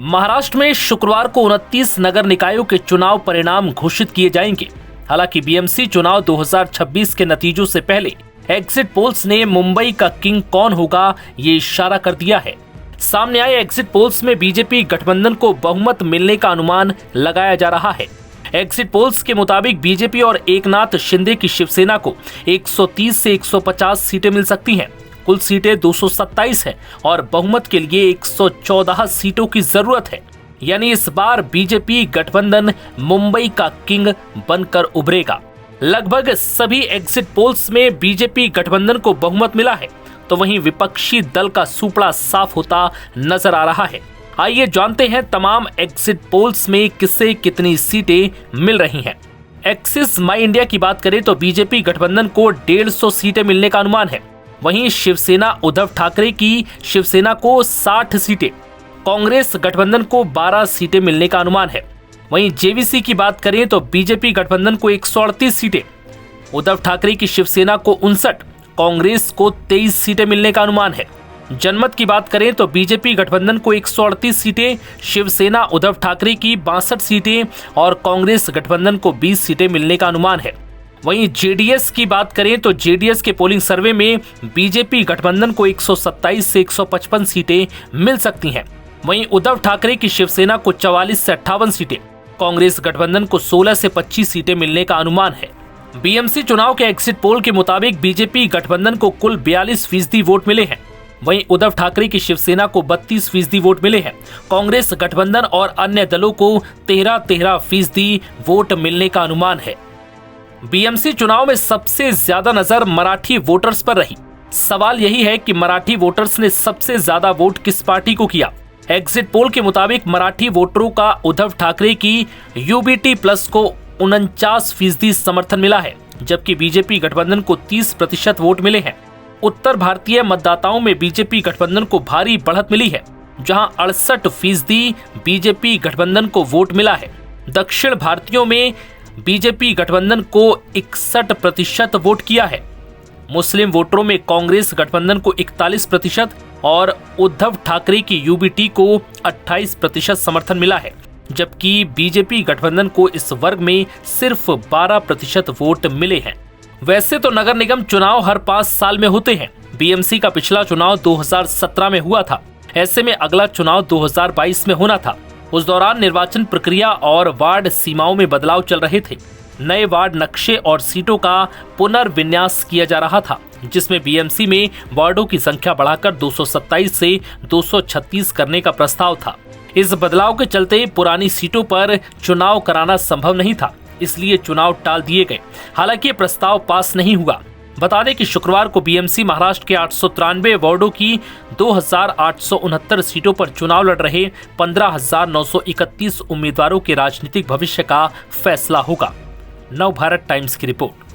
महाराष्ट्र में शुक्रवार को 29 नगर निकायों के चुनाव परिणाम घोषित किए जाएंगे। हालांकि बीएमसी चुनाव 2026 के नतीजों से पहले एग्जिट पोल्स ने मुंबई का किंग कौन होगा ये इशारा कर दिया है। सामने आए एग्जिट पोल्स में बीजेपी गठबंधन को बहुमत मिलने का अनुमान लगाया जा रहा है। एग्जिट पोल्स के मुताबिक बीजेपी और एकनाथ शिंदे की शिवसेना को 130 से 150 सीटें मिल सकती हैं। कुल सीटें 227 हैं और बहुमत के लिए 114 सीटों की जरूरत है। यानी इस बार बीजेपी गठबंधन मुंबई का किंग बनकर उभरेगा। लगभग सभी एग्जिट पोल्स में बीजेपी गठबंधन को बहुमत मिला है, तो वहीं विपक्षी दल का सुपड़ा साफ होता नजर आ रहा है। आइए जानते हैं तमाम एग्जिट पोल्स में किसे कितनी सीटें मिल रही हैं। एक्सिस माई इंडिया की बात करें तो बीजेपी गठबंधन को 150 सीटें मिलने का अनुमान है। वहीं शिवसेना उद्धव ठाकरे की शिवसेना को 60 सीटें, कांग्रेस गठबंधन को 12 सीटें मिलने का अनुमान है। वहीं जेवीसी की बात करें तो बीजेपी गठबंधन को 138 सीटें, उद्धव ठाकरे की शिवसेना को 59, कांग्रेस को 23 सीटें मिलने का अनुमान है। जनमत की बात करें तो बीजेपी गठबंधन को 138 सीटें, शिवसेना उद्धव ठाकरे की 62 सीटें और कांग्रेस गठबंधन को 20 सीटें मिलने का अनुमान है। वहीं जेडीएस की बात करें तो जेडीएस के पोलिंग सर्वे में बीजेपी गठबंधन को 127 से 155 सीटें मिल सकती हैं। वहीं उद्धव ठाकरे की शिवसेना को 44 से 58 सीटें, कांग्रेस गठबंधन को 16 से 25 सीटें मिलने का अनुमान है। बीएमसी चुनाव के एग्जिट पोल के मुताबिक बीजेपी गठबंधन को कुल 42% वोट मिले हैं। वहीं उद्धव ठाकरे की शिवसेना को 32% वोट मिले हैं। कांग्रेस गठबंधन और अन्य दलों को 13% वोट मिलने का अनुमान है। बीएमसी चुनाव में सबसे ज्यादा नजर मराठी वोटर्स पर रही। सवाल यही है कि मराठी वोटर्स ने सबसे ज्यादा वोट किस पार्टी को किया। एग्जिट पोल के मुताबिक मराठी वोटरों का उद्धव ठाकरे की यूबीटी प्लस को 49% समर्थन मिला है, जबकि बीजेपी गठबंधन को 30% वोट मिले हैं। उत्तर भारतीय मतदाताओं में बीजेपी गठबंधन को भारी बढ़त मिली है, जहां 68% बीजेपी गठबंधन को वोट मिला है। दक्षिण भारतीयों में बीजेपी गठबंधन को 61% वोट किया है। मुस्लिम वोटरों में कांग्रेस गठबंधन को 41% और उद्धव ठाकरे की यूबीटी को 28% समर्थन मिला है, जबकि बीजेपी गठबंधन को इस वर्ग में सिर्फ 12% वोट मिले हैं। वैसे तो नगर निगम चुनाव हर 5 साल में होते हैं। बीएमसी का पिछला चुनाव 2017 में हुआ था। ऐसे में अगला चुनाव 2022 में होना था। उस दौरान निर्वाचन प्रक्रिया और वार्ड सीमाओं में बदलाव चल रहे थे। नए वार्ड नक्शे और सीटों का पुनर्विन्यास किया जा रहा था, जिसमें बीएमसी में वार्डों की संख्या बढ़ाकर 227 से 236 करने का प्रस्ताव था। इस बदलाव के चलते पुरानी सीटों पर चुनाव कराना संभव नहीं था, इसलिए चुनाव टाल दिए गए। हालांकि ये प्रस्ताव पास नहीं हुआ। बता दें कि शुक्रवार को बीएमसी महाराष्ट्र के 893 वार्डों की 2869 सीटों पर चुनाव लड़ रहे 15,931 उम्मीदवारों के राजनीतिक भविष्य का फैसला होगा। नव भारत टाइम्स की रिपोर्ट।